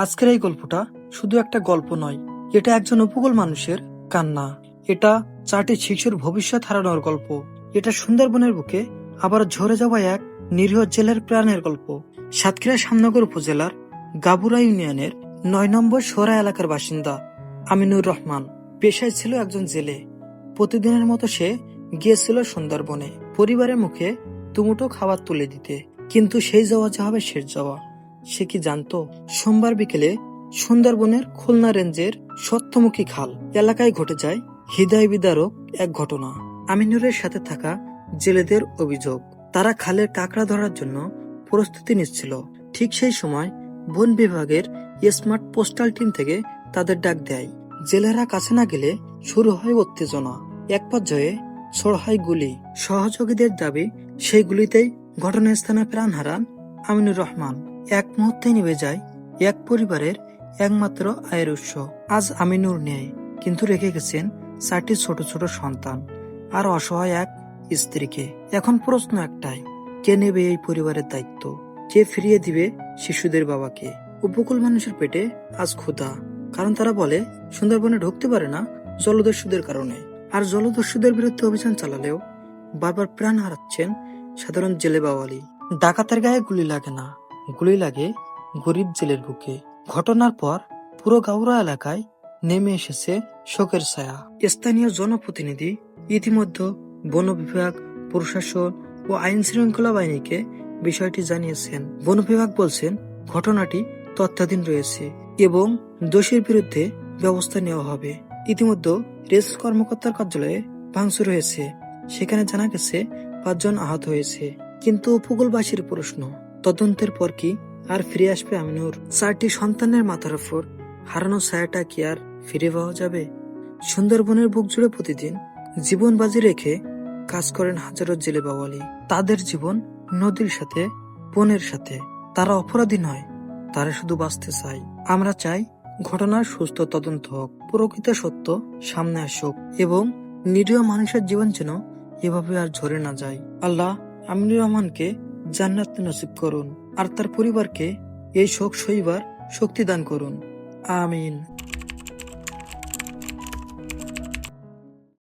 আজকের এই গল্পটা শুধু একটা গল্প নয়, এটা একজন উপকূল মানুষের কান্না। এটা 4টি শিশুর ভবিষ্যৎ হারানোর গল্প। এটা সুন্দরবনের বুকে আবার ঝরে যাওয়া এক নিরীহ জেলের প্রাণের গল্প। সাতক্ষীরা শ্যামনগর উপজেলার গাবুরা ইউনিয়নের 9 নম্বর সোরা এলাকার বাসিন্দা আমিনুর রহমান পেশায় ছিল একজন জেলে। প্রতিদিনের মতো সে গিয়েছিল সুন্দরবনে পরিবারের মুখে দুমুঠো খাবার তুলে দিতে। কিন্তু সেই যাওয়া যে হবে শেষ যাওয়া, সে কি জানতো? সোমবার বিকেলে সুন্দরবনের খুলনা রেঞ্জের সত্যমুখী খাল এলাকায় ঘটে যায় হৃদয় বিদারক এক ঘটনা। আমিনুরের সাথে থাকা জেলেদের অভিযোগ, তারা খালের কাঁকড়া ধরার জন্য প্রস্তুতি নিচ্ছিল। ঠিক সেই সময় বন বিভাগের স্মার্ট পোস্টাল টিম থেকে তাদের ডাক দেয়। জেলেরা কাছে না গেলে শুরু হয় উত্তেজনা। এক পর্যায়ে ছোড় হয় গুলি। সহযোগীদের দাবি সেই গুলিতেই ঘটনাস্থানে প্রাণ হারান আমিনুর রহমান। এক মুহূর্তে নিভে যায় এক পরিবারের একমাত্র আয়ের উৎস। আজ আমিনুর নেই, কিন্তু রেখে গেছেন 4টি ছোট ছোট সন্তান আর অসহায় এক স্ত্রীকে। এখন প্রশ্ন একটাই, কে নেবে এই পরিবারের দায়িত্ব? কে ফিরিয়ে দিবে শিশুদের বাবাকে? উপকূল মানুষের পেটে আজ ক্ষুধা, কারণ তারা বলে সুন্দরবনে ঢুকতে পারে না জলদস্যুদের কারণে। আর জলদস্যুদের বিরুদ্ধে অভিযান চালালেও বারবার প্রাণ হারাচ্ছেন সাধারণ জেলে বাওয়ালি। ডাকাতের গায়ে গুলি লাগে না, গুলি লাগে গরিব জেলের বুকে। ঘটনার পর পুরো গাউরা এলাকায় নেমে এসেছে শোকের ছায়া। স্থানীয় জনপ্রতিনিধি ইতিমধ্যে বন বিভাগ, প্রশাসন ও আইন শৃঙ্খলা বাহিনীকে বিষয়টি জানিয়েছেন। বন বিভাগ বলছেন ঘটনাটি তথ্যাধীন রয়েছে এবং দোষীর বিরুদ্ধে ব্যবস্থা নেওয়া হবে। ইতিমধ্যে রেঞ্জ কর্মকর্তার কার্যালয়ে ভাঙচুর হয়েছে, সেখানে জানা গেছে 5 জন আহত হয়েছে। কিন্তু উপকূলবাসীর প্রশ্ন, তদন্তের পর কি আর ফিরে আসবে আমিনুর? 4টি সন্তানের মাথার উপর হারানো ছায়াটা কি আর ফিরে পাওয়া যাবে? সুন্দরবনের বুক জুড়ে প্রতিদিন জীবন বাজি রেখে কাজ করেন হাজারো জেলে বাওয়ালি। তাদের জীবন নদীর সাথে, বনের সাথে। তারা অপরাধী নয়, তারা শুধু বাঁচতে চায়। আমরা চাই ঘটনার সুস্থ তদন্ত হোক, প্রকৃত সত্য সামনে আসুক এবং নিরীহ মানুষের জীবন যেন এভাবে আর ঝরে না যায়। আল্লাহ আমিনুর রহমানকে জান্নাত নসিব করুন আর তার পরিবারকে এই শোক সইবার শক্তি দান করুন। আমিন।